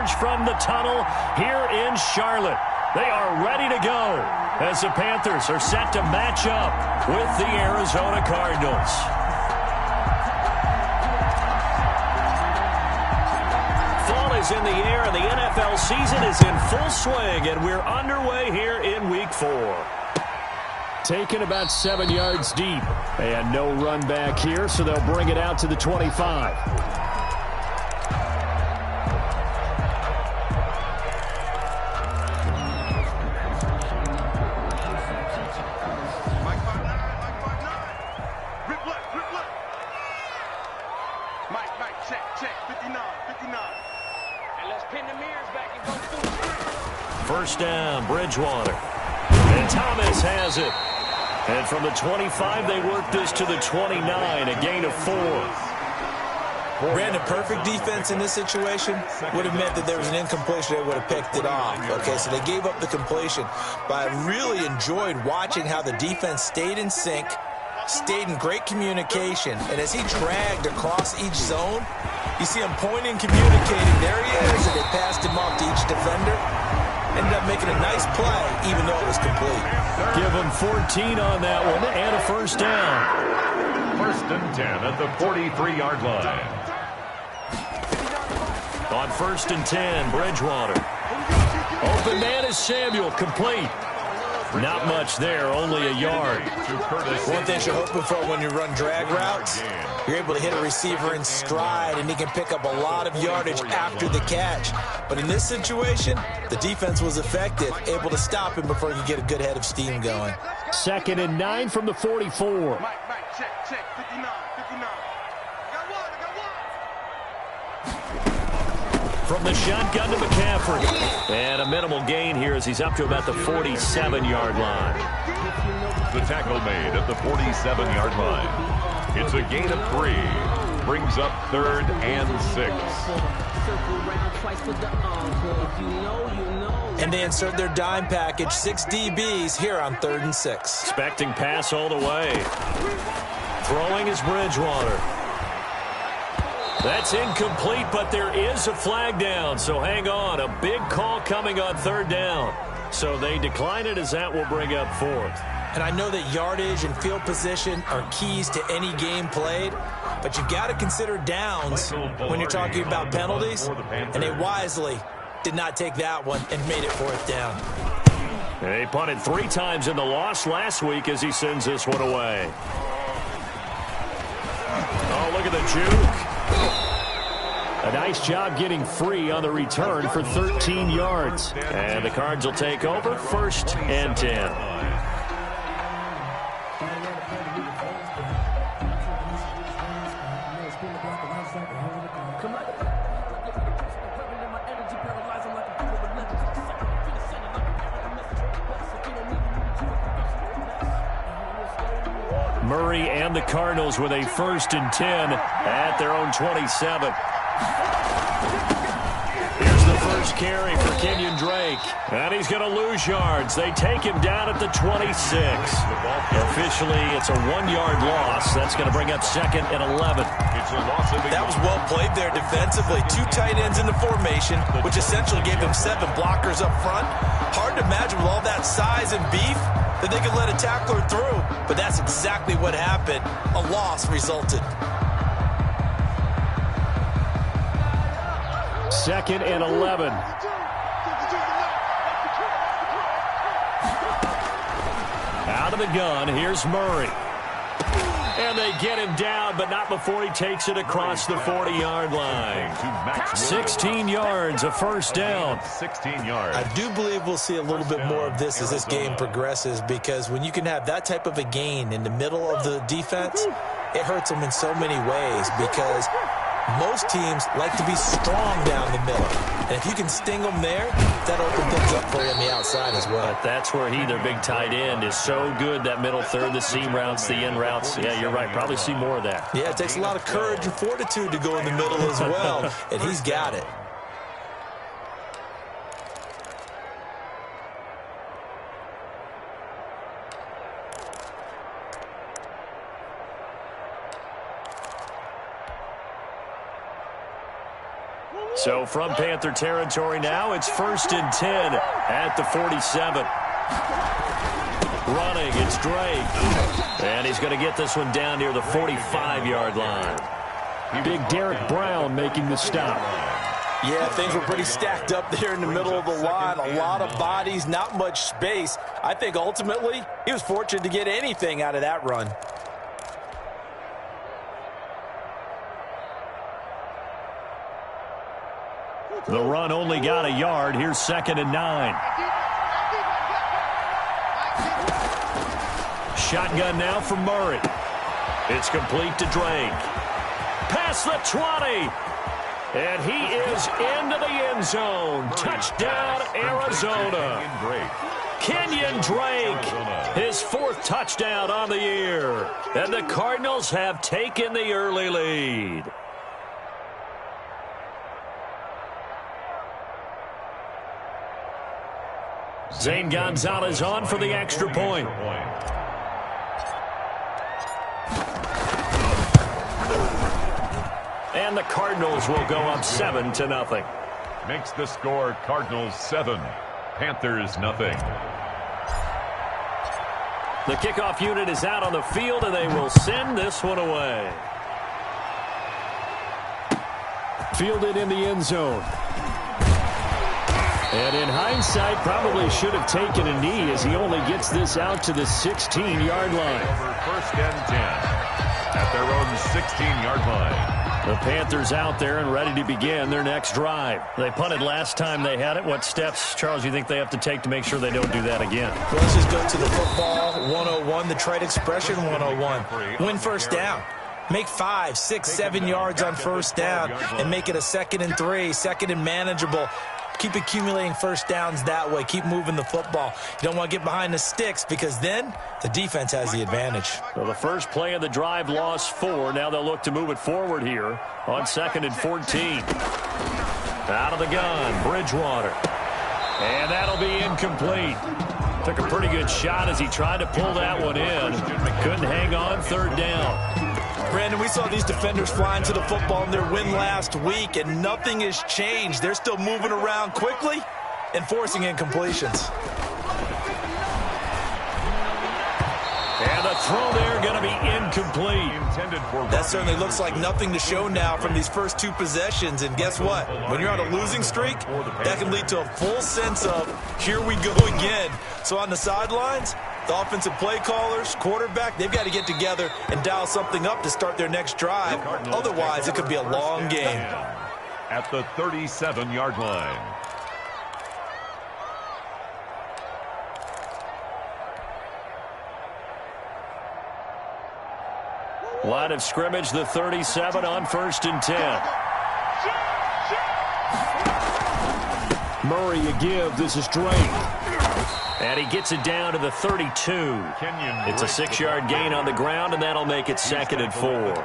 emerge from the tunnel here in Charlotte. They are ready to go as the Panthers are set to match up with the Arizona Cardinals. Fall is in the air, and the NFL season is in full swing, and we're underway here in Week 4. Taken about 7 yards deep, and no run back here, so they'll bring it out to the 25. First down, Bridgewater. And Thomas has it. And from the 25, they work this to the 29, a gain of 4. Brandon, perfect defense in this situation would have meant that there was an incompletion. They would have picked it off. Okay, so they gave up the completion. But I really enjoyed watching how the defense stayed in sync, stayed in great communication. And as he dragged across each zone, you see him pointing, communicating. There he is, and they passed him off to each defender. Ended up making a nice play, even though it was complete. Give him 14 on that one, and a first down. 1st and 10 at the 43-yard line. On 1st and 10, Bridgewater. Open man is Samuel, complete. Not much there, only a yard. One thing you're hoping for when you run drag routes, you're able to hit a receiver in stride, and he can pick up a lot of yardage after the catch. But in this situation, the defense was effective, able to stop him before he could get a good head of steam going. 2nd and 9 from the 44. From the shotgun to McCaffrey. And a minimal gain here as he's up to about the 47-yard line. The tackle made at the 47-yard line. It's a gain of 3. Brings up 3rd and 6. And they insert their dime package, 6 DBs here on 3rd and 6. Expecting pass all the way. Throwing is Bridgewater. That's incomplete, but there is a flag down, so hang on. A big call coming on 3rd down. So they decline it as that will bring up 4th. And I know that yardage and field position are keys to any game played, but you've got to consider downs when you're talking about penalties, and they wisely did not take that one and made it 4th down. They punted 3 times in the loss last week as he sends this one away. Oh, look at the juke. A nice job getting free on the return for 13 yards. And the Cards will take over 1st and 10. Murray and the Cardinals with a 1st and 10 at their own 27. Here's the first carry for Kenyon Drake. And he's going to lose yards. They take him down at the 26. Officially, it's a 1-yard loss. That's going to bring up 2nd and 11. That was well played there defensively. 2 tight ends in the formation, which essentially gave them 7 blockers up front. Hard to imagine with all that size and beef that they could let a tackler through. But that's exactly what happened. A loss resulted. 2nd and 11. Out of the gun, here's Murray. And they get him down, but not before he takes it across the 40-yard line. 16 yards, a first down. 16 yards. I do believe we'll see a little bit more of this as this game progresses, because when you can have that type of a gain in the middle of the defense, it hurts them in so many ways, because most teams like to be strong down the middle. And if you can sting them there, that opens things up for you on the outside as well. But that's where their big tight end, is so good, that middle third, the seam routes, the in routes. Yeah, you're right. Probably see more of that. Yeah, it takes a lot of courage and fortitude to go in the middle as well, and he's got it. So from Panther territory now, it's 1st and 10 at the 47. Running, it's Drake. And he's going to get this one down near the 45-yard line. Big Derek Brown making the stop. Yeah, things were pretty stacked up there in the middle of the line. A lot of bodies, not much space. I think ultimately he was fortunate to get anything out of that run. The run only got a yard. Here's 2nd and 9. Shotgun now for Murray. It's complete to Drake. Past the 20. And he is into the end zone. Touchdown, Arizona. Kenyon Drake, his 4th touchdown on the year. And the Cardinals have taken the early lead. Zane Gonzalez on for the extra point. And the Cardinals will go up 7-0. Makes the score Cardinals 7, Panthers nothing. The kickoff unit is out on the field, and they will send this one away. Fielded in the end zone. And in hindsight, probably should have taken a knee as he only gets this out to the 16-yard line. Over 1st and 10 at their own 16-yard line. The Panthers out there and ready to begin their next drive. They punted last time they had it. What steps, Charles, do you think they have to take to make sure they don't do that again? Well, let's just go to the football 101, the trade expression 101. Win first down. Make 5, 6, 7 yards on first down and make it a 2nd and 3, 2nd and manageable. Keep accumulating first downs that way. Keep moving the football. You don't want to get behind the sticks because then the defense has the advantage. So the first play of the drive lost 4. Now they'll look to move it forward here on 2nd and 14. Out of the gun, Bridgewater. And that'll be incomplete. Took a pretty good shot as he tried to pull that one in. Couldn't hang on, 3rd down. Brandon, we saw these defenders flying to the football in their win last week, and nothing has changed. They're still moving around quickly and forcing incompletions. And the throw there going to be incomplete. That certainly looks like nothing to show now from these first 2 possessions. And guess what? When you're on a losing streak, that can lead to a full sense of, here we go again. So on the sidelines, the offensive play callers, quarterback, they've got to get together and dial something up to start their next drive. Otherwise, it could be a long game. At the 37-yard line. Line of scrimmage, the 37 on 1st and 10. Murray a give. This is Drake. And he gets it down to the 32. It's a 6-yard gain on the ground, and that'll make it 2nd and 4.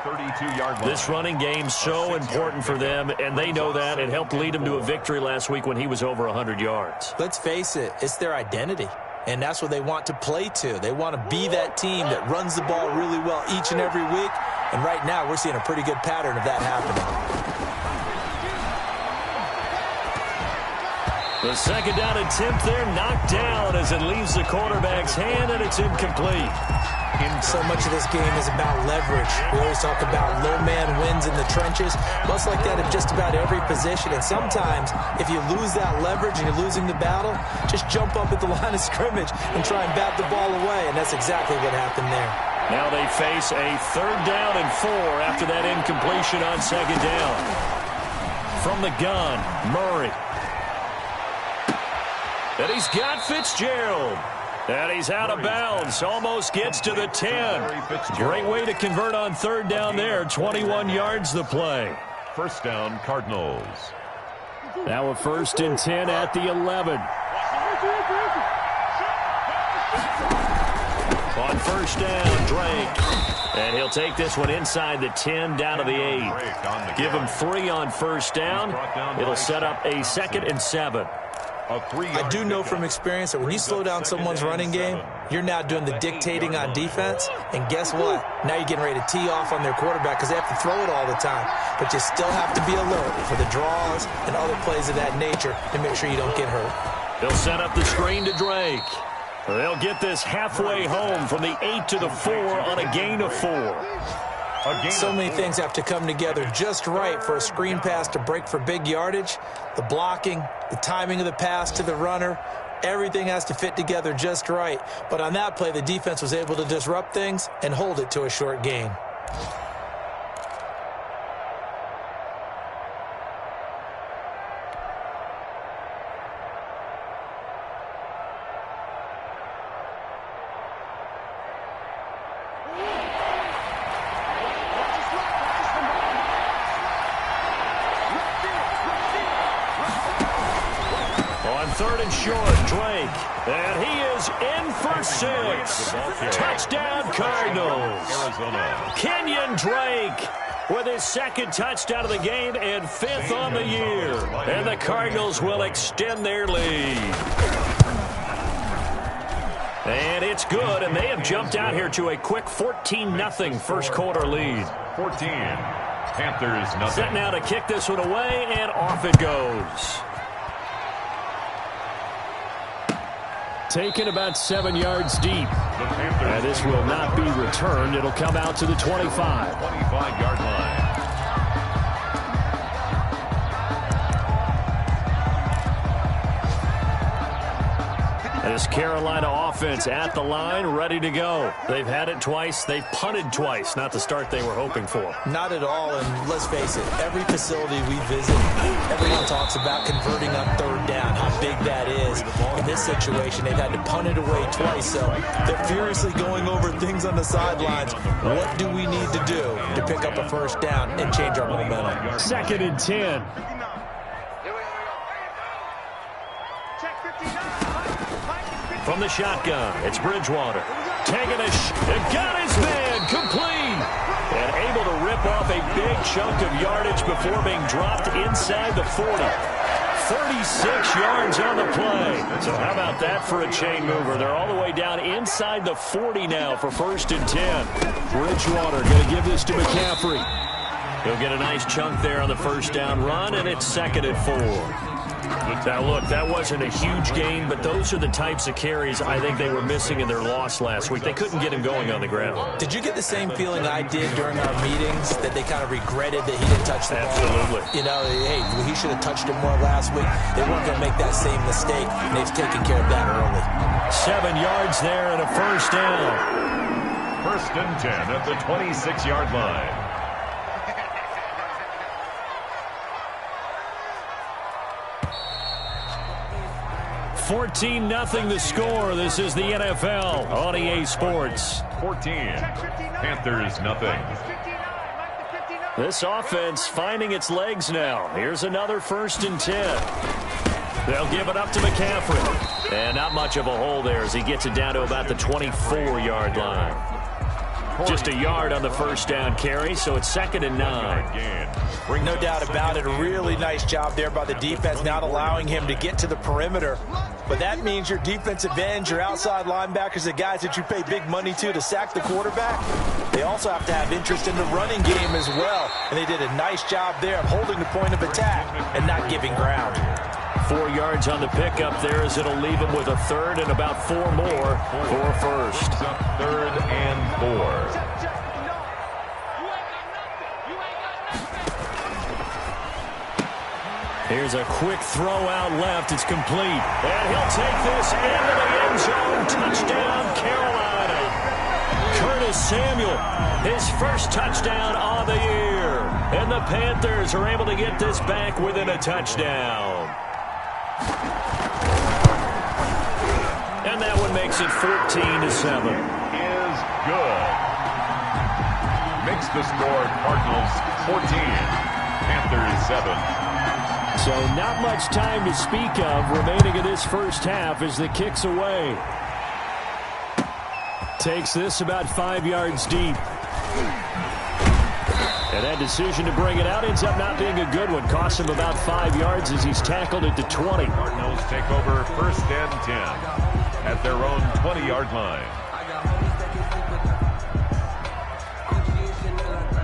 This running game's so important for them, and they know that. It helped lead them to a victory last week when he was over 100 yards. Let's face it, it's their identity. And that's what they want to play to. They want to be that team that runs the ball really well each and every week. And right now, we're seeing a pretty good pattern of that happening. The 2nd down attempt there knocked down as it leaves the quarterback's hand, and it's incomplete. So much of this game is about leverage. We always talk about low man wins in the trenches. Well, it's like that in just about every position. And sometimes, if you lose that leverage and you're losing the battle, just jump up at the line of scrimmage and try and bat the ball away. And that's exactly what happened there. Now they face a 3rd down and 4 after that incompletion on 2nd down. From the gun, Murray. And he's got Fitzgerald. And he's out of bounds. Almost gets to the 10. Great way to convert on 3rd down there. 21 yards the play. First down, Cardinals. Now a 1st and 10 at the 11. On 1st down, Drake. And he'll take this one inside the 10 down to the 8. Give him 3 on 1st down. It'll set up a 2nd and 7. I do know from experience that when you slow down someone's running game, you're now doing the dictating on defense, and guess what? Now you're getting ready to tee off on their quarterback because they have to throw it all the time. But you still have to be alert for the draws and other plays of that nature to make sure you don't get hurt. They'll set up the screen to Drake. They'll get this halfway home from the 8 to the 4 on a gain of 4. So many things have to come together just right for a screen pass to break for big yardage. The blocking, the timing of the pass to the runner, everything has to fit together just right. But on that play, the defense was able to disrupt things and hold it to a short gain. Third and short, Drake. And he is in for 6. Touchdown, Cardinals. Kenyon Drake with his second touchdown of the game and 5th on the year. And the Cardinals will extend their lead. And it's good, and they have jumped out here to a quick 14-0 first quarter lead. 14. Panthers nothing. Set now to kick this one away, and off it goes. Taken about 7 yards deep. And this will not be returned. It'll come out to the 25. 25-yard line. This Carolina offense at the line, ready to go. They've had it twice. They've punted twice. Not the start they were hoping for. Not at all, and let's face it, every facility we visit, everyone talks about converting on third down, how big that is. In this situation, they've had to punt it away twice, so they're furiously going over things on the sidelines. What do we need to do to pick up a first down and change our momentum? 2nd and 10. From the shotgun, it's Bridgewater. Taking got his man, complete. And able to rip off a big chunk of yardage before being dropped inside the 40. 36 yards on the play. So how about that for a chain mover? They're all the way down inside the 40 now for 1st and 10. Bridgewater going to give this to McCaffrey. He'll get a nice chunk there on the first down run, and it's 2nd and 4. Now, look, that wasn't a huge gain, but those are the types of carries I think they were missing in their loss last week. They couldn't get him going on the ground. Did you get the same feeling I did during our meetings, that they kind of regretted that he didn't touch the ball? Absolutely. You know, hey, he should have touched it more last week. They weren't going to make that same mistake, and they've taken care of that early. 7 yards there and a first down. 1st and 10 at the 26-yard line. 14-0 the score. This is the NFL on EA Sports. 14. Panthers nothing. This offense finding its legs now. Here's another 1st and 10. They'll give it up to McCaffrey. And not much of a hole there as he gets it down to about the 24-yard line. Just a yard on the first down carry, so it's 2nd and 9. No doubt about it. A really nice job there by the defense, not allowing him to get to the perimeter. But that means your defensive ends, your outside linebackers, the guys that you pay big money to sack the quarterback, they also have to have interest in the running game as well. And they did a nice job there of holding the point of attack and not giving ground. 4 yards on the pickup there as it'll leave him with a 3rd and about 4 more for a first. 3rd and 4. Here's a quick throw out left. It's complete. And he'll take this into the end zone. Touchdown, Carolina. Curtis Samuel, his first touchdown of the year. And the Panthers are able to get this back within a touchdown. And that one makes it 14-7. Is good. Makes the score Cardinals 14. Panthers 7. So not much time to speak of remaining in this first half as the kick's away. Takes this about 5 yards deep. And that decision to bring it out ends up not being a good one. Costs him about 5 yards as he's tackled at the 20. Cardinals take over 1st and 10 at their own 20-yard line.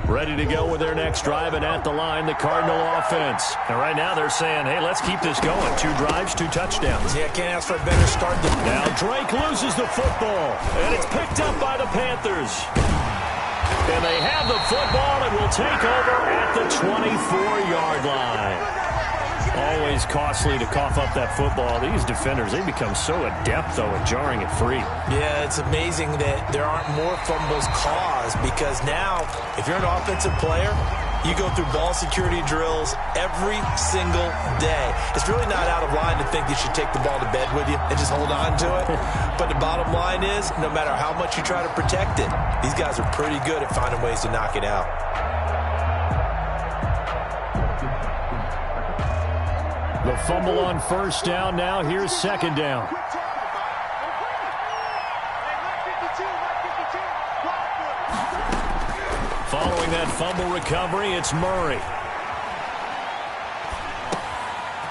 Ready to go with their next drive, and at the line, the Cardinal offense. And right now they're saying, hey, let's keep this going. 2 drives, 2 touchdowns. Yeah, can't ask for a better start than... Now Drake loses the football, and it's picked up by the Panthers. And they have the football and will take over at the 24-yard line. Always costly to cough up that football. These defenders, they become so adept, though, at jarring it free. Yeah, it's amazing that there aren't more fumbles caused, because now, if you're an offensive player, you go through ball security drills every single day. It's really not out of line to think you should take the ball to bed with you and just hold on to it. But the bottom line is, no matter how much you try to protect it, these guys are pretty good at finding ways to knock it out. The fumble on 1st down. Now here's 2nd down. Following that fumble recovery, it's Murray.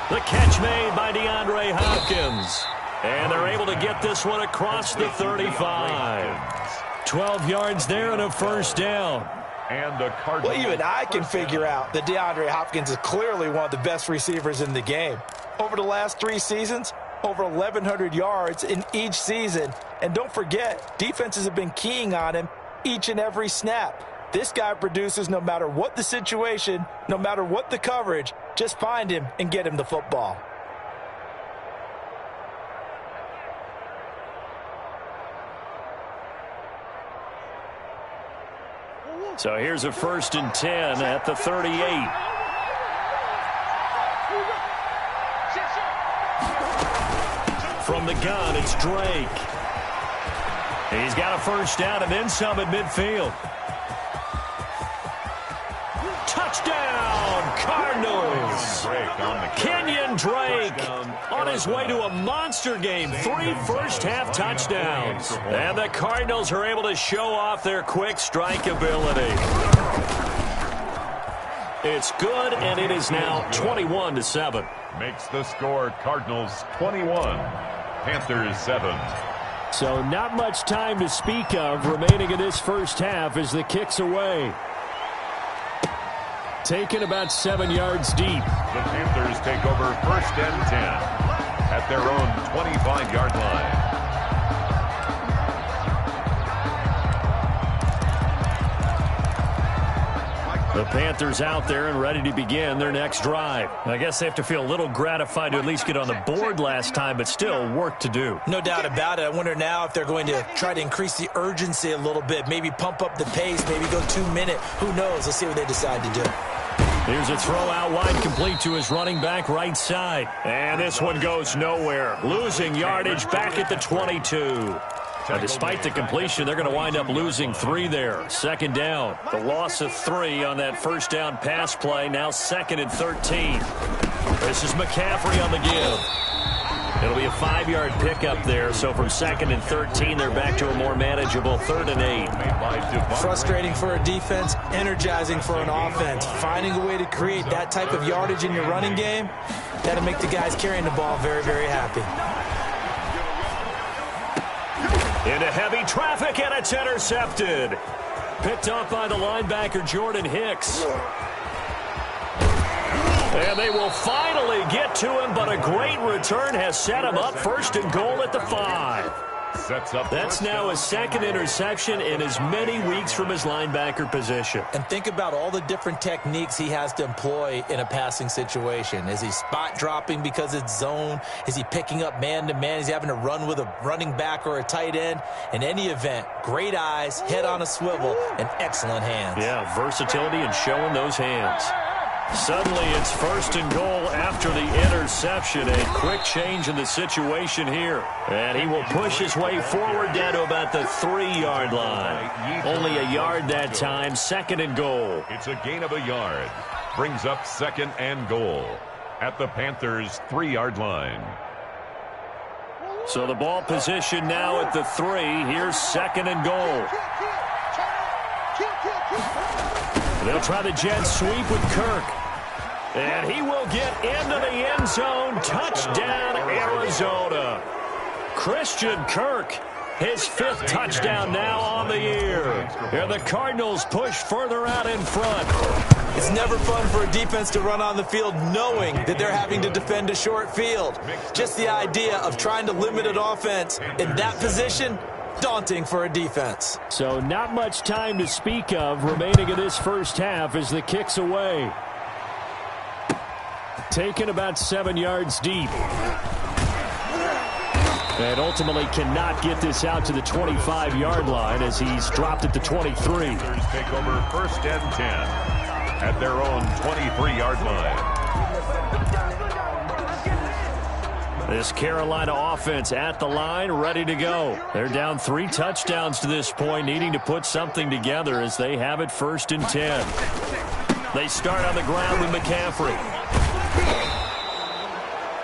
The catch made by DeAndre Hopkins. And they're able to get this one across the 35. 12 yards there and a 1st down. And the Cardinals. Well, even I can figure out that DeAndre Hopkins is clearly one of the best receivers in the game. Over the last 3 seasons, over 1,100 yards in each season. And don't forget, defenses have been keying on him each and every snap. This guy produces no matter what the situation, no matter what the coverage. Just find him and get him the football. So here's a 1st and 10 at the 38. From the gun, it's Drake. He's got a 1st down and then some at midfield. Touchdown, Cardinals! Kenyon Drake on his way to a monster game. 3 first-half touchdowns. And the Cardinals are able to show off their quick strike ability. It's good, and it is now 21-7. Makes the score Cardinals 21, Panthers 7. So not much time to speak of remaining in this 1st half as the kick's away. Taken about 7 yards deep. The Panthers take over 1st and 10 at their own 25-yard line. The Panthers out there and ready to begin their next drive. I guess they have to feel a little gratified to at least get on the board last time, but still work to do. No doubt about it. I wonder now if they're going to try to increase the urgency a little bit, maybe pump up the pace, maybe go 2-minute. Who knows? Let's see what they decide to do. Here's a throw out wide, complete to his running back right side. And this one goes nowhere. Losing yardage back at the 22. And despite the completion, they're going to wind up losing 3 there. 2nd down. The loss of 3 on that 1st down pass play. Now 2nd and 13. This is McCaffrey on the give. It'll be a 5-yard pickup there. So from 2nd and 13, they're back to a more manageable 3rd and 8. Frustrating for a defense, energizing for an offense. Finding a way to create that type of yardage in your running game, that'll make the guys carrying the ball very, very happy. Into heavy traffic, and it's intercepted. Picked up by the linebacker, Jordan Hicks. And they will finally get to him, but a great return has set him up 1st and goal at the 5. Sets up. That's now his 2nd interception in as many weeks from his linebacker position. And think about all the different techniques he has to employ in a passing situation. Is he spot dropping because it's zone? Is he picking up man-to-man? Is he having to run with a running back or a tight end? In any event, great eyes, head on a swivel, and excellent hands. Yeah, versatility and showing those hands. Suddenly it's 1st and goal after the interception. A quick change in the situation here. And he will push his way forward down to about the 3-yard line. Only a yard that time. 2nd and goal. It's a gain of a yard. Brings up 2nd and goal at the Panthers' 3-yard line. So the ball position now at the 3. Here's 2nd and goal. They'll try the jet sweep with Kirk. And he will get into the end zone. Touchdown, Arizona. Christian Kirk, his 5th touchdown now on the year. And the Cardinals push further out in front. It's never fun for a defense to run on the field knowing that they're having to defend a short field. Just the idea of trying to limit an offense in that position, daunting for a defense. So not much time to speak of remaining in this first half as the kick's away. Taken about 7 yards deep. And ultimately cannot get this out to the 25-yard line as he's dropped at the 23. Take over 1st and 10 at their own 23-yard line. This Carolina offense at the line, ready to go. They're down 3 touchdowns to this point, needing to put something together as they have it 1st and 10. They start on the ground with McCaffrey.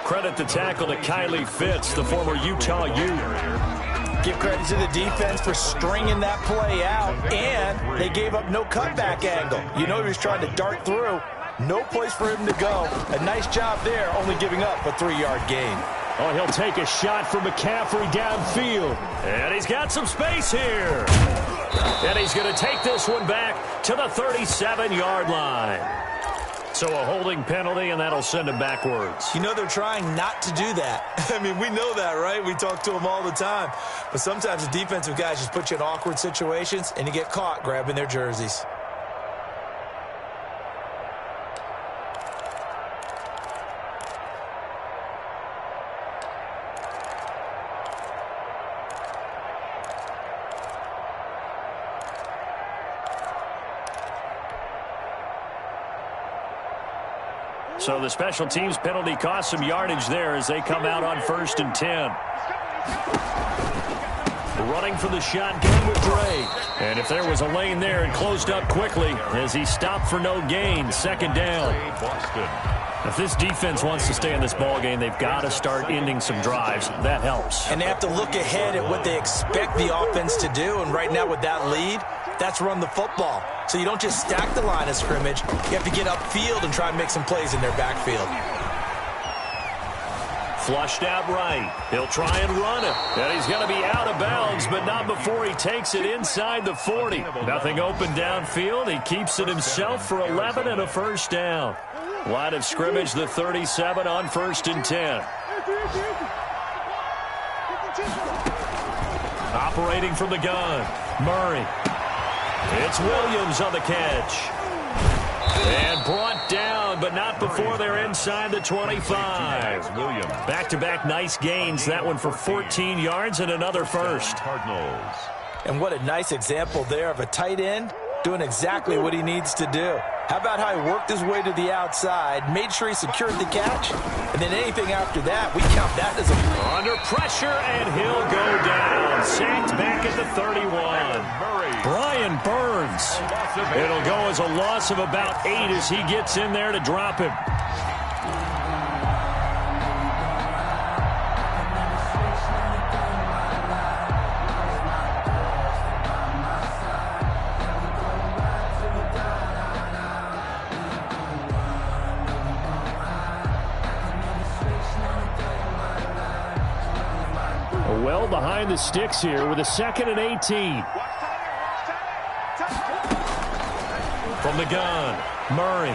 Credit the tackle to Kylie Fitz, the former Utah Ute. Give credit to the defense for stringing that play out, and they gave up no cutback angle. You know he was trying to dart through. No place for him to go. A nice job there, only giving up a 3-yard gain. Oh, he'll take a shot for McCaffrey downfield. And he's got some space here. And he's going to take this one back to the 37-yard line. So a holding penalty, and that'll send him backwards. You know they're trying not to do that. I mean, we know that, right? We talk to them all the time. But sometimes the defensive guys just put you in awkward situations, and you get caught grabbing their jerseys. So the special teams penalty cost some yardage there as they come out on 1st and 10. Running for the shotgun with Dre. And if there was a lane there, it closed up quickly as he stopped for no gain. 2nd down. If this defense wants to stay in this ballgame, they've got to start ending some drives. That helps. And they have to look ahead at what they expect the offense to do. And right now with that lead, that's run the football. So you don't just stack the line of scrimmage. You have to get upfield and try and make some plays in their backfield. Flushed out right. He'll try and run it. And he's going to be out of bounds, but not before he takes it inside the 40. Nothing open downfield. He keeps it himself for 11 and a 1st down. Line of scrimmage, the 37 on 1st and 10. Operating from the gun, Murray. It's Williams on the catch. And brought down, but not before they're inside the 25. Williams. Back-to-back nice gains. That one for 14 yards and another 1st. Cardinals. And what a nice example there of a tight end doing exactly what he needs to do. How about how he worked his way to the outside, made sure he secured the catch, and then anything after that, we count that as a... Under pressure, and he'll go down. Sacked back at the 31. Brian Burns. It'll go as a loss of about 8 as he gets in there to drop him. Well behind the sticks here with a 2nd and 18. From the gun, Murray.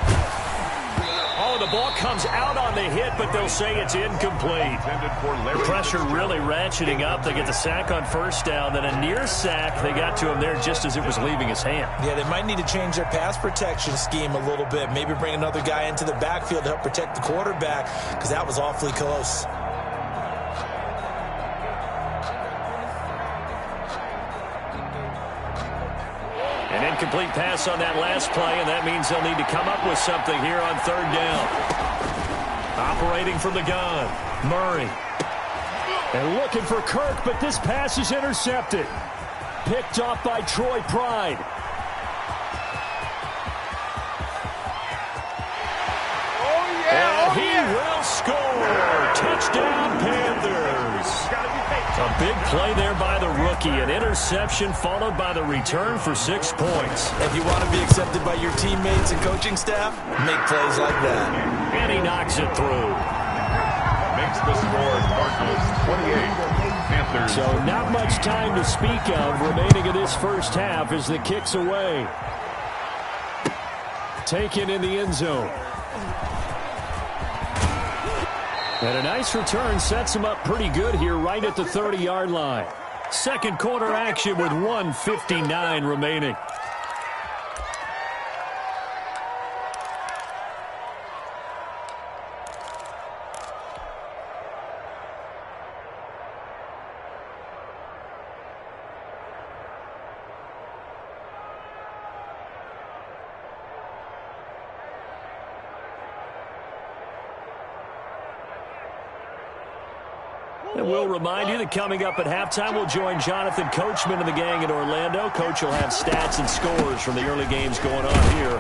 Oh, the ball comes out on the hit, but they'll say it's incomplete. The pressure really ratcheting up. They get the sack on 1st down, then a near sack. They got to him there just as it was leaving his hand. Yeah, they might need to change their pass protection scheme a little bit. Maybe bring another guy into the backfield to help protect the quarterback, because that was awfully close. An incomplete pass on that last play, and that means they'll need to come up with something here on 3rd down. Operating from the gun, Murray. And looking for Kirk, but this pass is intercepted. Picked off by Troy Pride. And he will score. Touchdown, Panthers. A big play there by the rookie. Risky, an interception followed by the return for 6 points. If you want to be accepted by your teammates and coaching staff, make plays like that. And he knocks it through. Makes the score Cardinals 28. Panthers. So not much time to speak of remaining in this first half as the kick's away. Taken in the end zone. And a nice return sets him up pretty good here right at the 30-yard line. Second quarter action with 1:59 remaining. And we'll remind you that coming up at halftime, we'll join Jonathan Coachman and the gang in Orlando. Coach will have stats and scores from the early games going on here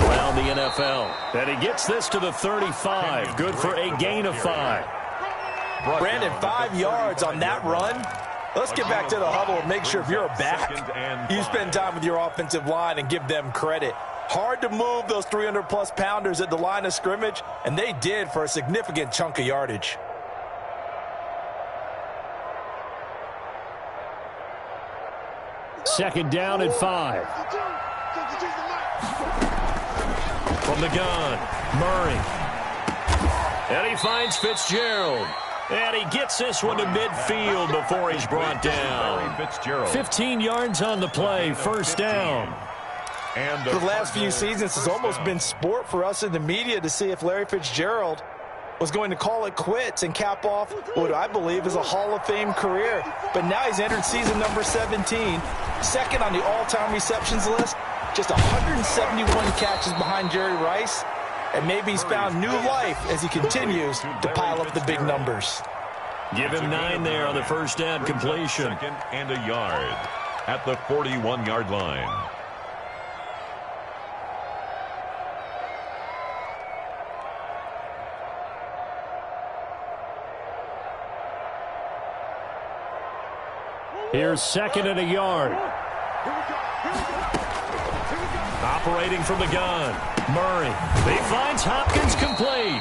around the NFL. And he gets this to the 35. Good for a gain of 5. Brandon, 5 yards on that run. Let's get back to the huddle and make sure if you're a back, you spend time with your offensive line and give them credit. Hard to move those 300-plus pounders at the line of scrimmage, and they did for a significant chunk of yardage. Second down at 5. From the gun, Murray. And he finds Fitzgerald. And he gets this one to midfield before he's brought down. 15 yards on the play, first down. And the last few seasons, it's almost been sport for us in the media to see if Larry Fitzgerald was going to call it quits and cap off what I believe is a Hall of Fame career. But now he's entered season number 17, second on the all-time receptions list, just 171 catches behind Jerry Rice, and maybe he's found new life as he continues to pile up the big numbers. Give him 9 there on the first down completion. Second and a yard at the 41-yard line. Here's second and a yard. Operating from the gun, Murray. He finds Hopkins complete.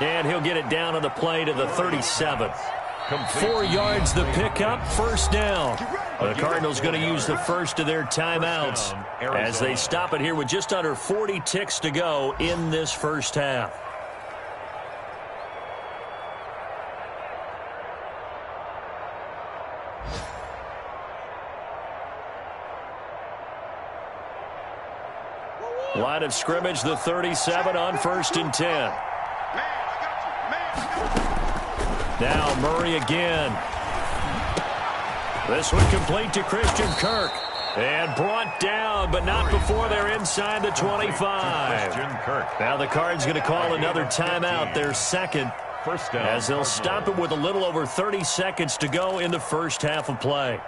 And he'll get it down on the play to the 37. 4 yards the pickup, first down. The Cardinals going to use the first of their timeouts as they stop it here with just under 40 ticks to go in this first half. Line of scrimmage, the 37 on first and 10. Now Murray again. This one complete to Christian Kirk. And brought down, but not before they're inside the 25. Now the Cards going to call another timeout, their second, as they'll stop it with a little over 30 seconds to go in the first half of play.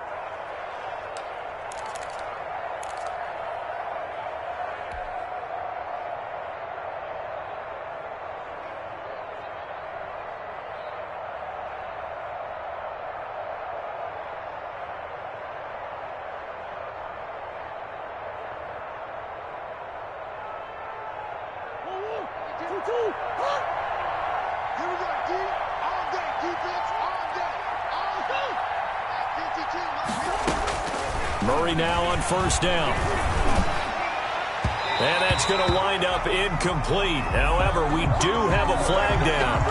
Murray now on first down. And that's going to wind up incomplete. However, we do have a flag down.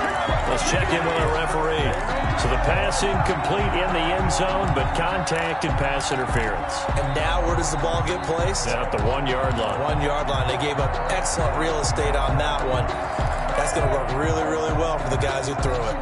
Let's check in with our referee. So the pass incomplete in the end zone, but contact and pass interference. And now where does the ball get placed? At the 1-yard line. 1-yard line. They gave up excellent real estate on that one. That's going to work really, really well for the guys who threw it.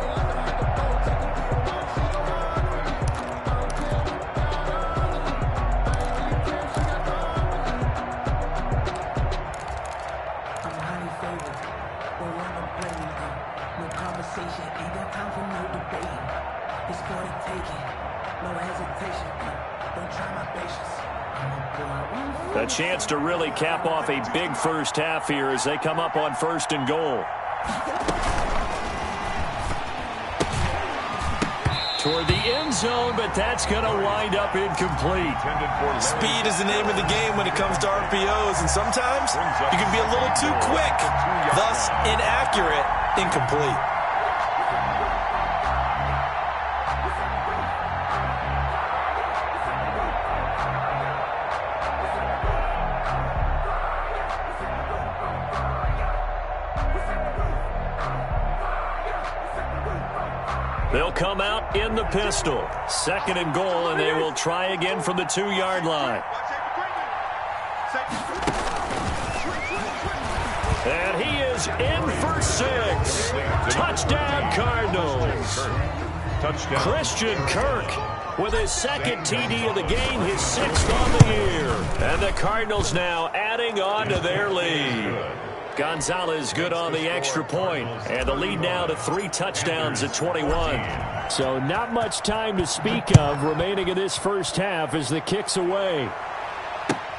A chance to really cap off a big first half here as they come up on first and goal. toward the end zone, but that's going to wind up incomplete. Speed is the name of the game when it comes to RPOs, and sometimes you can be a little too quick, thus inaccurate, incomplete. They'll come out in the pistol. 2nd and goal, and they will try again from the 2-yard line. And he is in for 6. Touchdown, Cardinals. Touchdown. Christian Kirk with his 2nd TD of the game, his 6th on the year. And the Cardinals now adding on to their lead. Gonzalez good on the extra point, and the lead now to 3 touchdowns at 21. So not much time to speak of remaining in this first half as the kick's away.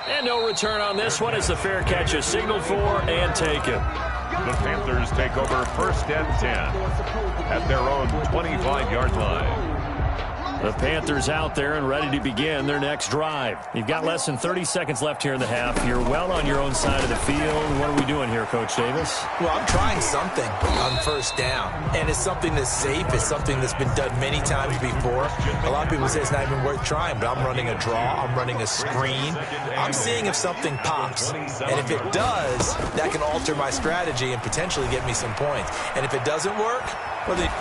And no return on this one as the fair catch is signaled for and taken. The Panthers take over 1st and 10 at their own 25-yard line. The Panthers out there and ready to begin their next drive. You've got less than 30 seconds left here in the half. You're well on your own side of the field. What are we doing here, Coach Davis? Well, I'm trying something on 1st down, and it's something that's safe. It's something that's been done many times before. A lot of people say it's not even worth trying, but I'm running a draw. I'm running a screen. I'm seeing if something pops, and if it does, that can alter my strategy and potentially get me some points. And if it doesn't work,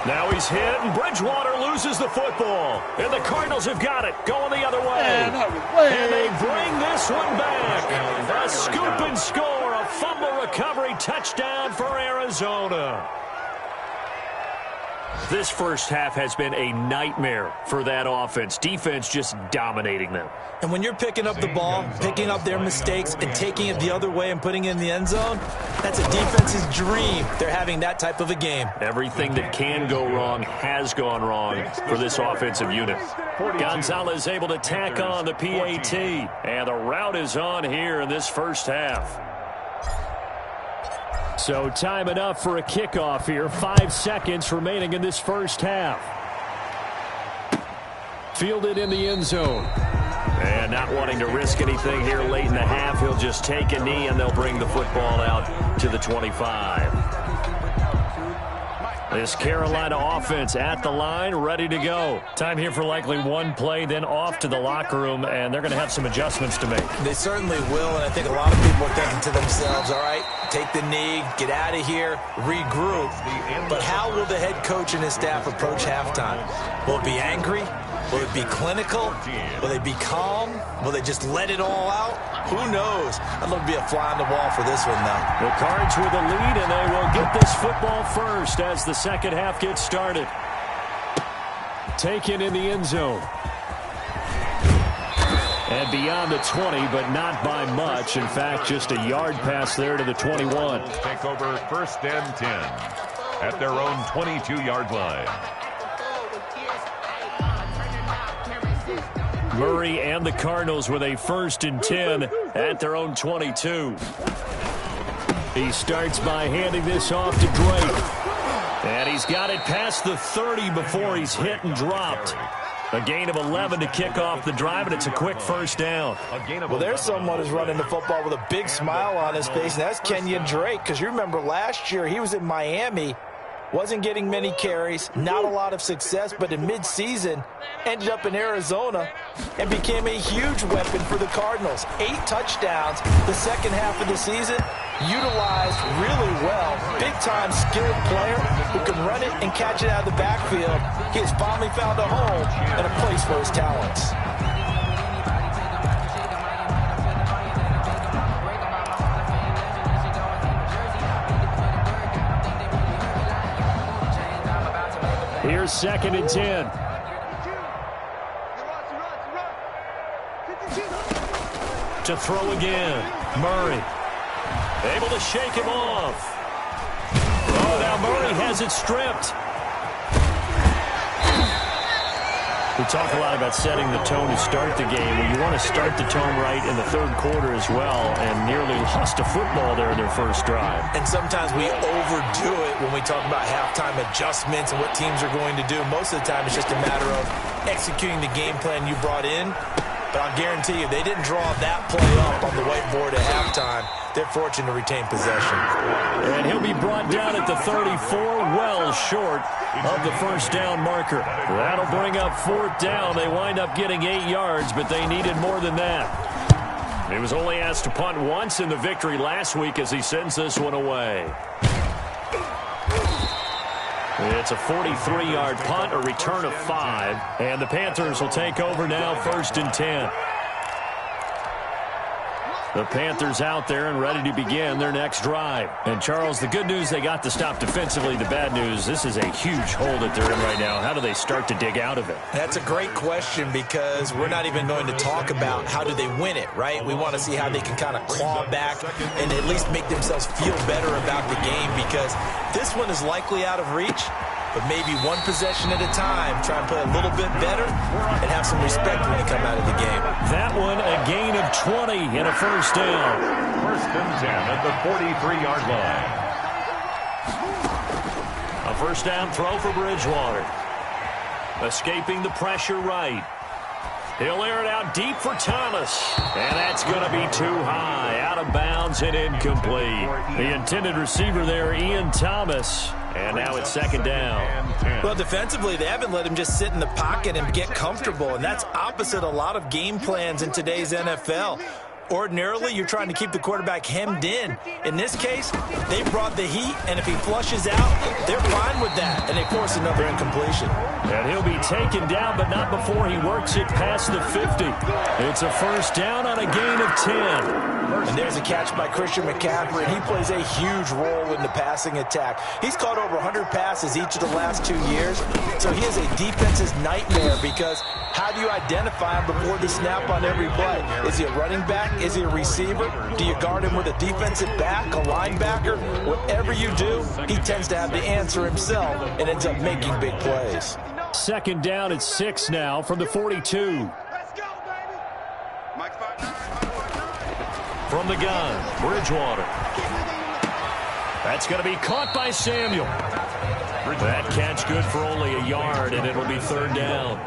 now he's hit, and Bridgewater loses the football. And the Cardinals have got it, going the other way. And they bring this one back. A scoop and score, a fumble recovery touchdown for Arizona. This first half has been a nightmare for that offense. Defense just dominating them. And when you're picking up the ball, picking up their mistakes, and taking it the other way and putting it in the end zone, that's a defense's dream. They're having that type of a game. Everything that can go wrong has gone wrong for this offensive unit. Gonzalez able to tack on the PAT, and the route is on here in this first half. So time enough for a kickoff here. 5 seconds remaining in this first half. Fielded in the end zone. And not wanting to risk anything here late in the half, he'll just take a knee and they'll bring the football out to the 25. This Carolina offense at the line, ready to go. Time here for likely one play, then off to the locker room, and they're going to have some adjustments to make. They certainly will, and I think a lot of people are thinking to themselves, all right, take the knee, get out of here, regroup. But how will the head coach and his staff approach halftime? Will it be angry? Will it be clinical? Will they be calm? Will they just let it all out? Who knows? I'd love to be a fly on the wall for this one, though. The Cards with a lead, and they will get this football first as the second half gets started. Taken in the end zone. And beyond the 20, but not by much. In fact, just a yard pass there to the 21. Take over 1st and 10 at their own 22-yard line. Murray and the Cardinals with a 1st and 10 at their own 22. He starts by handing this off to Drake. And he's got it past the 30 before he's hit and dropped. A gain of 11 to kick off the drive, and it's a quick first down. Well, there's someone who's running the football with a big smile on his face, and that's Kenyon Drake, because you remember last year he was in Miami. Wasn't getting many carries, not a lot of success, but in midseason ended up in Arizona and became a huge weapon for the Cardinals. 8 touchdowns the second half of the season, utilized really well. Big-time skilled player who can run it and catch it out of the backfield. He has finally found a home and a place for his talents. Here's 2nd and 10. To throw again. Murray. Able to shake him off. Oh, now Murray has it stripped. We talk a lot about setting the tone to start the game. Well, you want to start the tone right in the third quarter as well, and nearly lost a football there in their first drive. And sometimes we overdo it when we talk about halftime adjustments and what teams are going to do. Most of the time, it's just a matter of executing the game plan you brought in. But I'll guarantee you, they didn't draw that play up on the whiteboard at halftime. They're fortunate to retain possession. And he'll be brought down at the 34, well short of the first down marker. That'll bring up fourth down. They wind up getting 8 yards, but they needed more than that. He was only asked to punt once in the victory last week as he sends this one away. It's a 43-yard punt, a return of 5, and the Panthers will take over now, 1st and 10. The Panthers out there and ready to begin their next drive. And, Charles, the good news, they got the stop defensively. The bad news, this is a huge hole that they're in right now. How do they start to dig out of it? That's a great question because we're not even going to talk about how do they win it, right? We want to see how they can kind of claw back and at least make themselves feel better about the game because this one is likely out of reach. But maybe one possession at a time, try and play a little bit better and have some respect when you come out of the game. That one, a gain of 20 and a first down. 1st and 10 at the 43-yard line. A first down throw for Bridgewater. Escaping the pressure right. He'll air it out deep for Thomas. And that's going to be too high. Out of bounds and incomplete. The intended receiver there, Ian Thomas. And now it's 2nd down. Well, defensively, they haven't let him just sit in the pocket and get comfortable, and that's opposite a lot of game plans in today's NFL. Ordinarily, you're trying to keep the quarterback hemmed in. In this case, they brought the heat, and if he flushes out, they're fine with that, and they force another incompletion. And he'll be taken down, but not before he works it past the 50. It's a first down on a gain of 10. And there's a catch by Christian McCaffrey, and he plays a huge role in the passing attack. He's caught over 100 passes each of the last 2 years, so he is a defense's nightmare because how do you identify him before the snap on every play? Is he a running back? Is he a receiver? Do you guard him with a defensive back, a linebacker? Whatever you do, he tends to have the answer himself and ends up making big plays. 2nd down at 6 now from the 42. From the gun, Bridgewater. That's going to be caught by Samuel. That catch good for only a yard, and it'll be 3rd down.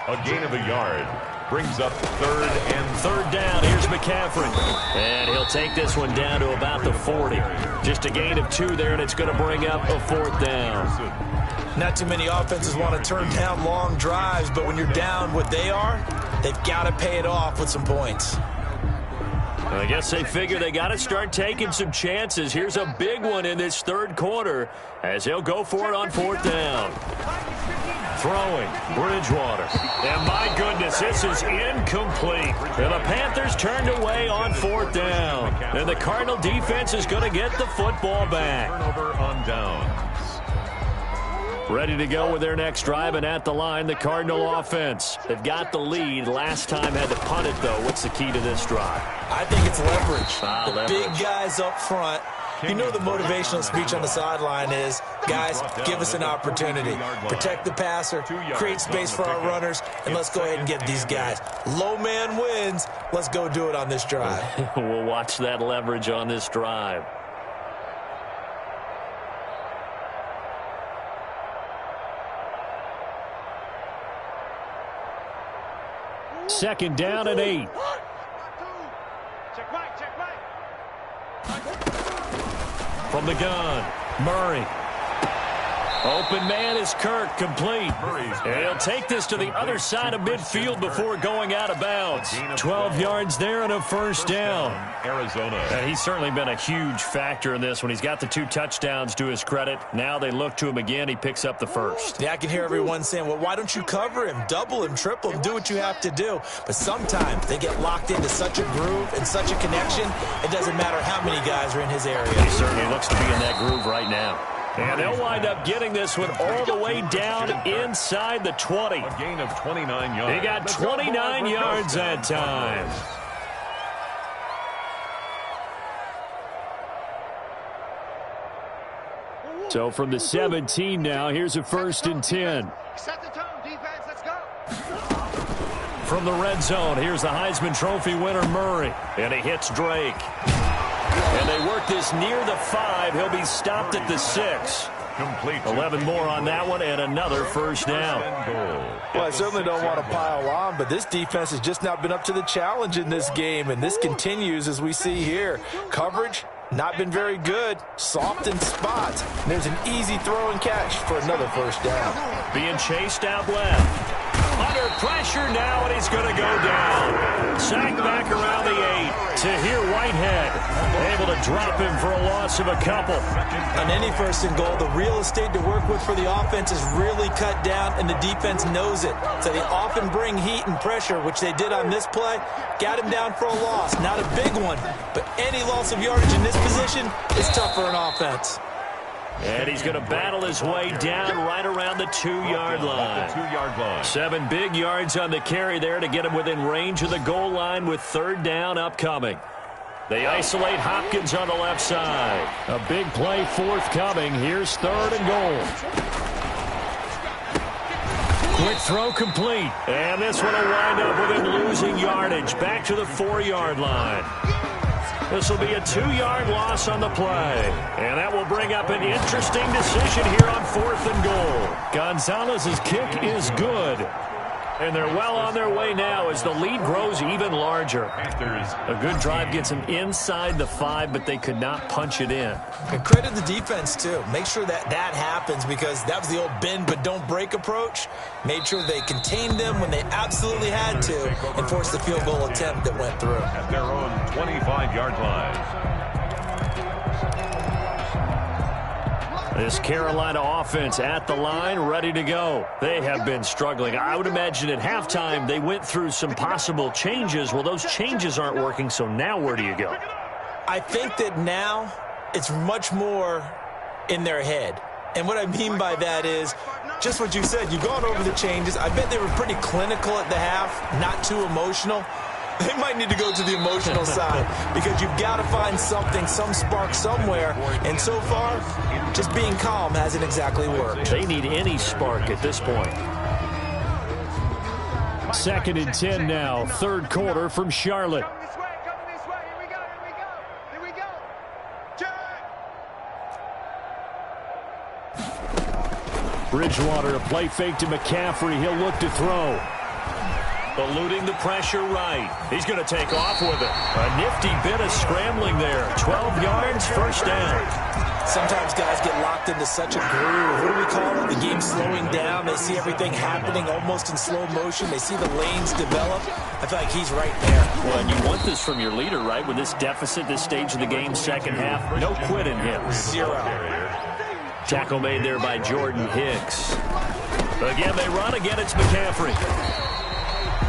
A gain of a yard brings up 3rd down. Here's McCaffrey. And he'll take this one down to about the 40. Just a gain of 2 there, and it's going to bring up a 4th down. Not too many offenses want to turn down long drives, but when you're down what they are, they've got to pay it off with some points. I guess they figure they got to start taking some chances. Here's a big one in this 3rd quarter as he'll go for it on 4th down. Throwing, Bridgewater. And my goodness, this is incomplete. And the Panthers turned away on 4th down. And the Cardinal defense is going to get the football back. Turnover on downs. Ready to go with their next drive, and at the line, the Cardinal offense. They've got the lead. Last time had to punt it, though. What's the key to this drive? I think it's leverage. Big guys up front. You know the motivational speech on the sideline is, guys, give us an opportunity. Protect the passer, create space for our runners, and let's go ahead and get these guys. Low man wins. Let's go do it on this drive. We'll watch that leverage on this drive. Second down and 8. From the gun, Murray. Open man is Kirk, complete. And he'll take this to the other side of midfield before going out of bounds. 12 yards there and a first down. Arizona. And he's certainly been a huge factor in this one. He's got the 2 touchdowns to his credit. Now they look to him again. He picks up the first. Yeah, I can hear everyone saying, well, why don't you cover him, double him, triple him, do what you have to do. But sometimes they get locked into such a groove and such a connection, it doesn't matter how many guys are in his area. He certainly looks to be in that groove right now. And they'll wind up getting this one all the way down inside the 20. A gain of 29 yards. He got 29 yards that time. So from the 17 now, here's a 1st and 10. Set the tone, defense, let's go. from the red zone. Here's the Heisman Trophy winner, Murray. And he hits Drake. And they work this near the 5. He'll be stopped at the 6. Complete. 11 more on that one and another first down. Well, I certainly don't want to pile on, but this defense has just not been up to the challenge in this game, and this continues as we see here. Coverage, not been very good. Soft in spots. And there's an easy throw and catch for another first down. Being chased out left. Under pressure now, and he's going to go down. Sacked back around the 8. Tahir Whitehead able to drop him for a loss of a couple. On any first and goal, the real estate to work with for the offense is really cut down, and the defense knows it. So they often bring heat and pressure, which they did on this play. Got him down for a loss. Not a big one, but any loss of yardage in this position is tough for an offense. And he's going to battle his way down right around the 2-yard line. 7 big yards on the carry there to get him within range of the goal line with third down upcoming. They isolate Hopkins on the left side. A big play forthcoming. Here's third and goal. Quick throw complete. And this one will wind up with him losing yardage. Back to the 4-yard line. This will be a 2-yard loss on the play. And that will bring up an interesting decision here on 4th and goal. Gonzalez's kick is good. And they're well on their way now as the lead grows even larger. A good drive gets them inside the 5, but they could not punch it in. And credit the defense, too. Make sure that happens, because that was the old bend but don't break approach. Made sure they contained them when they absolutely had to and forced the field goal attempt that went through. At their own 25-yard line. This Carolina offense at the line, ready to go. They have been struggling. I would imagine at halftime they went through some possible changes. Well, those changes aren't working, so now where do you go? I think that now it's much more in their head. And what I mean by that is just what you said. You've gone over the changes. I bet they were pretty clinical at the half, not too emotional. They might need to go to the emotional side, because you've got to find something, some spark somewhere. And so far, just being calm hasn't exactly worked. They need any spark at this point. 2nd and 10 now, 3rd quarter from Charlotte. Bridgewater, a play fake to McCaffrey. He'll look to throw. Eluding the pressure right. He's going to take off with it. A nifty bit of scrambling there. 12 yards, first down. Sometimes guys get locked into such a groove. What do we call it? The game's slowing down. They see everything happening almost in slow motion. They see the lanes develop. I feel like he's right there. Well, and you want this from your leader, right? With this deficit, this stage of the game, second half, no quit in him. 0. Tackle made there by Jordan Hicks. Again, they run. Again, it's McCaffrey.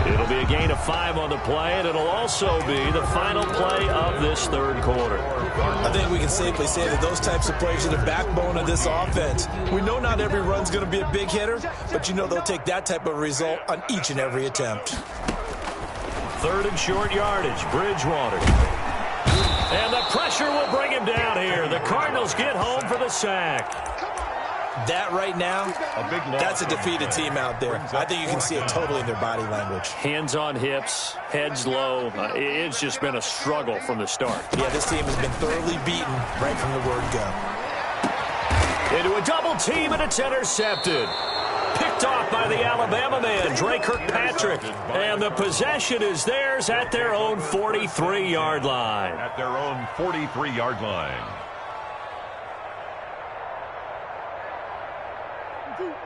It'll be a gain of 5 on the play, and it'll also be the final play of this 3rd quarter. I think we can safely say that those types of plays are the backbone of this offense. We know not every run's going to be a big hitter, but you know they'll take that type of result on each and every attempt. 3rd and short yardage, Bridgewater. And the pressure will bring him down here. The Cardinals get home for the sack. That right now, that's a defeated team out there. I think you can see it totally in their body language. Hands on hips, heads low. It's just been a struggle from the start. Yeah, this team has been thoroughly beaten right from the word go. Into a double team, and it's intercepted. Picked off by the Alabama man, Drake Kirkpatrick. And the possession is theirs at their own 43-yard line. At their own 43-yard line.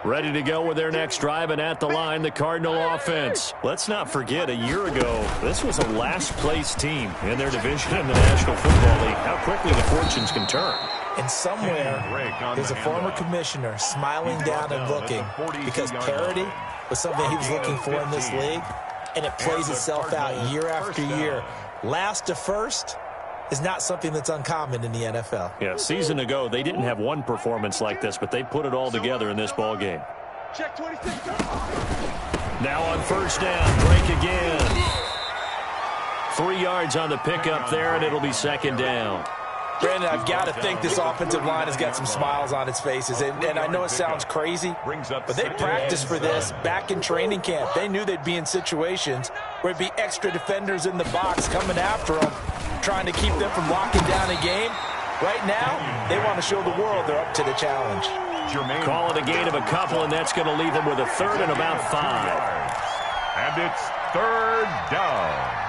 Ready to go with their next drive, and at the line, the Cardinal offense. Let's not forget, a year ago, this was a last-place team in their division in the National Football League. How quickly the fortunes can turn. And somewhere, there's a former commissioner smiling down and looking, because parity was something he was looking for in this league, and it plays itself out year after year. Last to first is not something that's uncommon in the NFL. Yeah, season ago, they didn't have one performance like this, but they put it all together in this ball game. Check 26. Now on first down, Drake again. 3 yards on the pickup there, and it'll be second down. Brandon, I've got to think this offensive line has got some smiles on its faces. And I know it sounds crazy, but they practiced for this back in training camp. They knew they'd be in situations where it'd be extra defenders in the box coming after them, trying to keep them from locking down a game. Right now, they want to show the world they're up to the challenge. Call it a gain of a couple, and that's going to leave them with a third and about 5. And it's third down.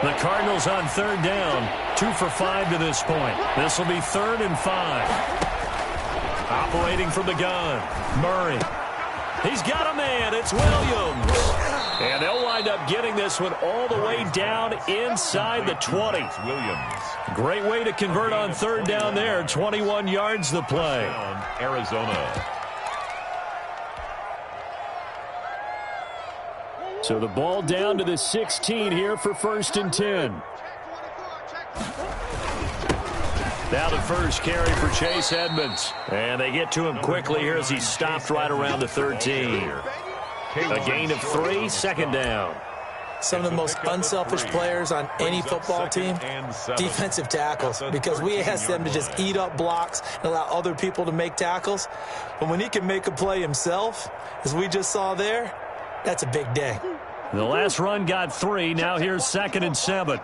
The Cardinals on third down, 2 for 5 to this point. This will be 3rd and 5. Operating from the gun, Murray. He's got a man. It's Williams. And they'll wind up getting this one all the way down inside the 20. Williams. Great way to convert on third down there. 21 yards the play. Arizona. So the ball down to the 16 here for 1st and 10. Now the first carry for Chase Edmonds. And they get to him quickly here as he's stopped right around the 13. A gain of 3, 2nd down. Some of the most unselfish players on any football team, defensive tackles, because we ask them to just eat up blocks and allow other people to make tackles. But when he can make a play himself, as we just saw there, that's a big day. The last run got 3. Now here's 2nd and 7.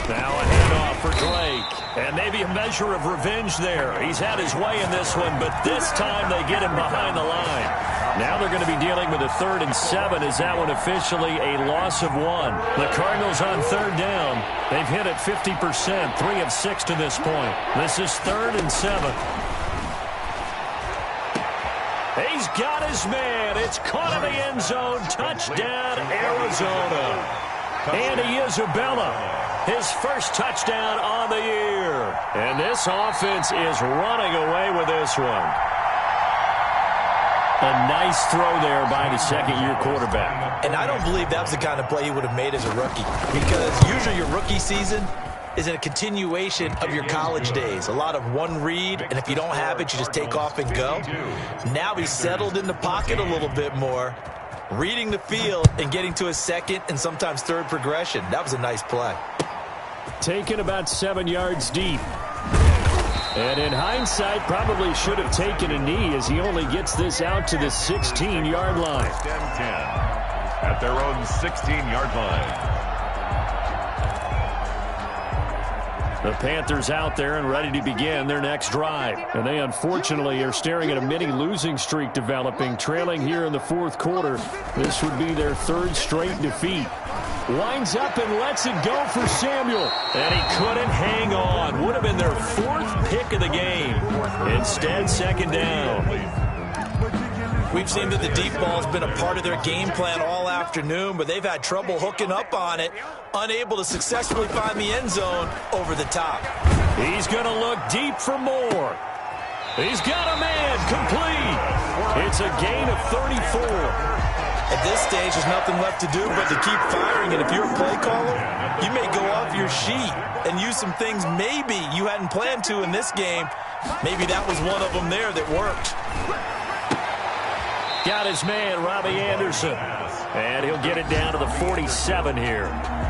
Now a handoff for Drake. And maybe a measure of revenge there. He's had his way in this one, but this time they get him behind the line. Now they're going to be dealing with a 3rd and 7. Is that one officially a loss of 1? The Cardinals on third down. They've hit it 50%, 3 of 6 to this point. This is 3rd and 7. He's got his man. It's caught in the end zone. Touchdown, Arizona. Andy Isabella, his first touchdown on the year. And this offense is running away with this one. A nice throw there by the second-year quarterback. And I don't believe that was the kind of play he would have made as a rookie, because usually your rookie season is a continuation of your college days. A lot of one read, and if you don't have it, you just take off and go. Now he's settled in the pocket a little bit more, reading the field and getting to his 2nd and sometimes 3rd progression. That was a nice play. Taken about 7 yards deep. And in hindsight, probably should have taken a knee as he only gets this out to the 16-yard line. 10 at their own 16-yard line. The Panthers out there and ready to begin their next drive. And they unfortunately are staring at a mini losing streak developing, trailing here in the 4th quarter. This would be their 3rd straight defeat. Winds up and lets it go for Samuel. And he couldn't hang on. Would have been their 4th pick of the game. Instead, 2nd down. We've seen that the deep ball's been a part of their game plan all afternoon, but they've had trouble hooking up on it, unable to successfully find the end zone over the top. He's going to look deep for more. He's got a man, complete. It's a gain of 34. At this stage, there's nothing left to do but to keep firing, and if you're a play caller, you may go off your sheet and use some things maybe you hadn't planned to in this game. Maybe that was one of them there that worked. Got his man, Robbie Anderson. And he'll get it down to the 47 here.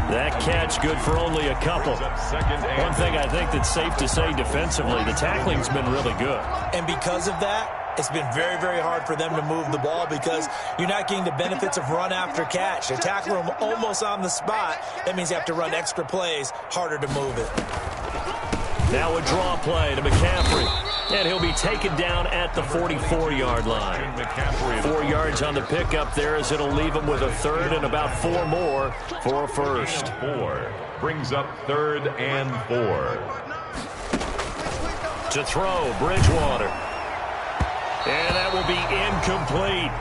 That catch good for only a couple. One thing I think that's safe to say defensively, the tackling's been really good. And because of that, it's been very, very hard for them to move the ball because you're not getting the benefits of run after catch. They tackle them almost on the spot. That means you have to run extra plays, harder to move it. Now a draw play to McCaffrey. And he'll be taken down at the 44-yard line. 4 yards on the pickup there as it'll leave him with a 3rd and about 4 more for a 1st. 4 brings up 3rd and 4. To throw, Bridgewater. And that will be incomplete.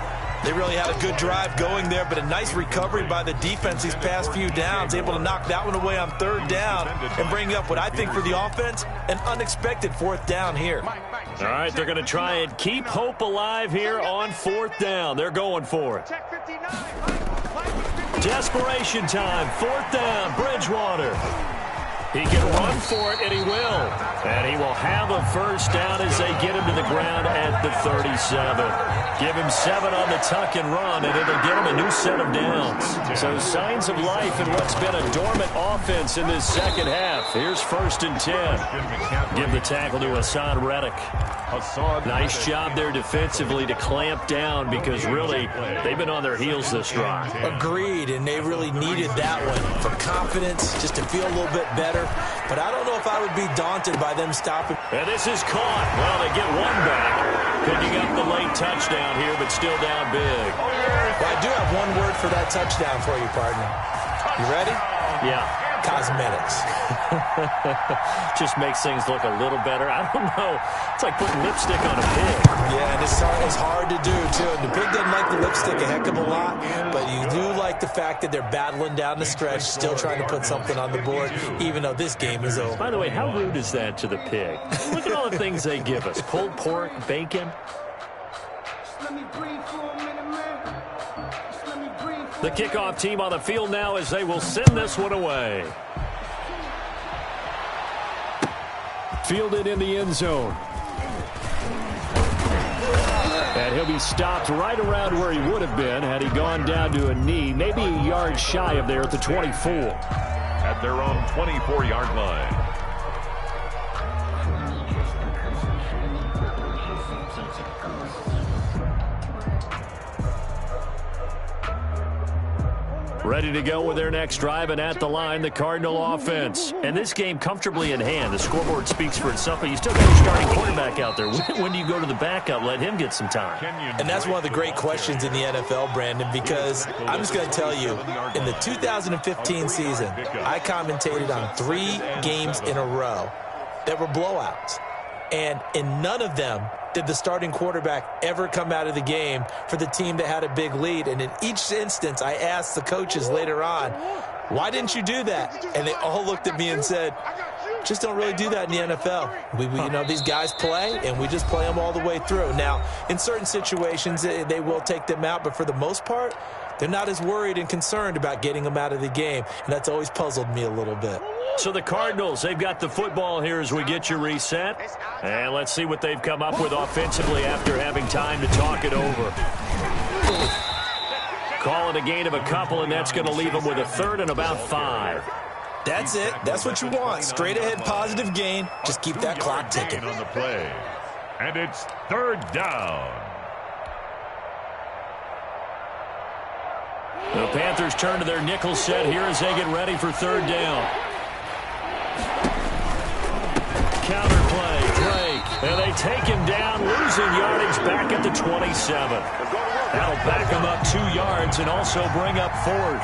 They really had a good drive going there, but a nice recovery by the defense these past few downs, able to knock that one away on 3rd down and bring up what I think for the offense, an unexpected 4th down here. All right, they're going to try and keep hope alive here on 4th down. They're going for it. Desperation time, 4th down, Bridgewater. He can run for it, and he will. And he will have a first down as they get him to the ground at the 37. Give him 7 on the tuck and run, and it'll get him a new set of downs. So signs of life in what's been a dormant offense in this second half. Here's 1st and 10. Give the tackle to Hassan Reddick. Nice job there defensively to clamp down because really they've been on their heels this drive. Agreed, and they really needed that one for confidence, just to feel a little bit better. But I don't know if I would be daunted by them stopping. And this is caught. Well, they get one back. Picking up the late touchdown here, but still down big. Well, I do have one word for that touchdown for you, partner. You ready? Yeah. Cosmetics. Just makes things look a little better. I don't know. It's like putting lipstick on a pig. Yeah, and it's hard to do, too. And the pig doesn't like the lipstick a heck of a lot, but you do like the fact that they're battling down the stretch, still trying to put something on the board, even though this game is over. By the way, how rude is that to the pig? Look at all the things they give us. Pulled pork, bacon. The kickoff team on the field now as they will send this one away. Fielded in the end zone. And he'll be stopped right around where he would have been had he gone down to a knee, maybe a yard shy of there at the 24. At their own 24-yard line. Ready to go with their next drive, and at the line, the Cardinal offense. And this game comfortably in hand. The scoreboard speaks for itself, but you still got your starting quarterback out there. When do you go to the backup? Let him get some time. And that's one of the great questions in the NFL, Brandon, because I'm just going to tell you, in the 2015 season, I commentated on 3 games in a row that were blowouts. And in none of them did the starting quarterback ever come out of the game for the team that had a big lead. And in each instance, I asked the coaches later on, why didn't you do that? And they all looked at me and said, just don't really do that in the NFL. You know, these guys play, and we just play them all the way through. Now, in certain situations, they will take them out, but for the most part, they're not as worried and concerned about getting them out of the game. And that's always puzzled me a little bit. So the Cardinals, they've got the football here as we get you reset. And let's see what they've come up with offensively after having time to talk it over. Call it a gain of a couple, and that's going to leave them with a 3rd and about 5. That's it. That's what you want. Straight ahead positive gain. Just keep that clock ticking. On the play. And it's 3rd down. The Panthers turn to their nickel set here as they get ready for 3rd down. Counter play, Drake, and they take him down, losing yardage back at the 27. That'll back him up 2 yards and also bring up 4th.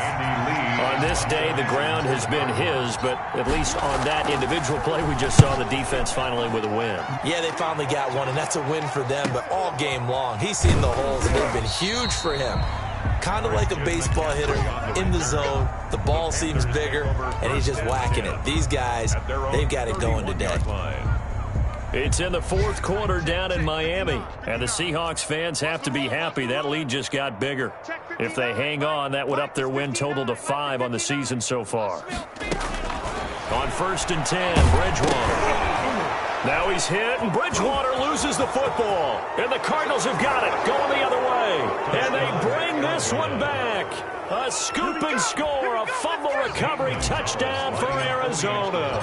On this day, the ground has been his, but at least on that individual play, we just saw the defense finally with a win. Yeah, they finally got one, and that's a win for them, but all game long, he's seen the holes, and they've been huge for him. Kind of like a baseball hitter in the zone. The ball seems bigger, and he's just whacking it. These guys, they've got it going today. It's in the 4th quarter down in Miami, and the Seahawks fans have to be happy. That lead just got bigger. If they hang on, that would up their win total to 5 on the season so far. On 1st and 10, Bridgewater. Now he's hit, and Bridgewater loses the football. And the Cardinals have got it, going the other way. And they bring this one back. A scooping score, a fumble recovery touchdown for Arizona.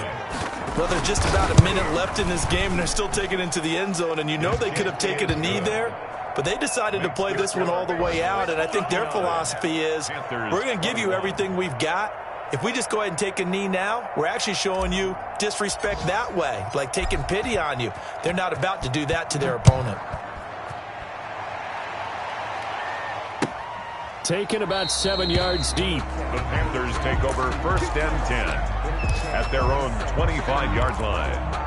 Well, there's just about a minute left in this game, and they're still taking it into the end zone. And you know they could have taken a knee there, but they decided to play this one all the way out. And I think their philosophy is, we're going to give you everything we've got. If we just go ahead and take a knee now, we're actually showing you disrespect that way, like taking pity on you. They're not about to do that to their opponent. Taken about 7 yards deep. The Panthers take over 1st and 10 at their own 25-yard line.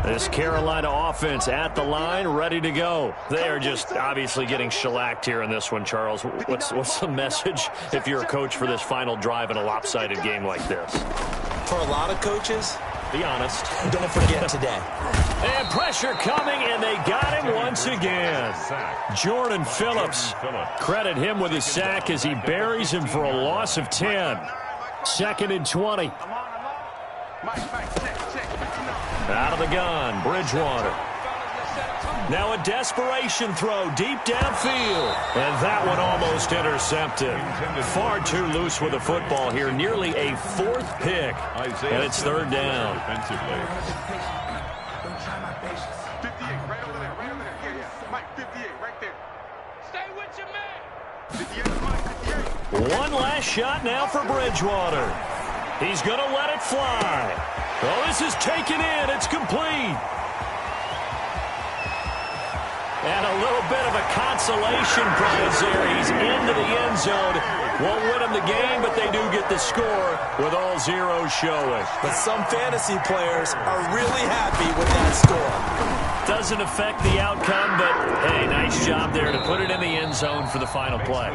This Carolina offense at the line, ready to go. They are just obviously getting shellacked here in this one, Charles. What's the message if you're a coach for this final drive in a lopsided game like this? For a lot of coaches, Be honest. Don't forget today. And pressure coming, and they got him once again. Jordan Phillips. Credit him with his sack as he buries him for a loss of 10. 2nd and 20. Out of the gun, Bridgewater. Now a desperation throw deep downfield. And that one almost intercepted. Far too loose with the football here. Nearly a 4th pick. And it's 3rd down. One last shot now for Bridgewater. He's going to let it fly. Oh, this is taken in. It's complete. And a little bit of a consolation prize there. He's into the end zone. Won't win him the game, but they do get the score with all zeros showing. But some fantasy players are really happy with that score. Doesn't affect the outcome, but, hey, nice job there to put it in the end zone for the final play.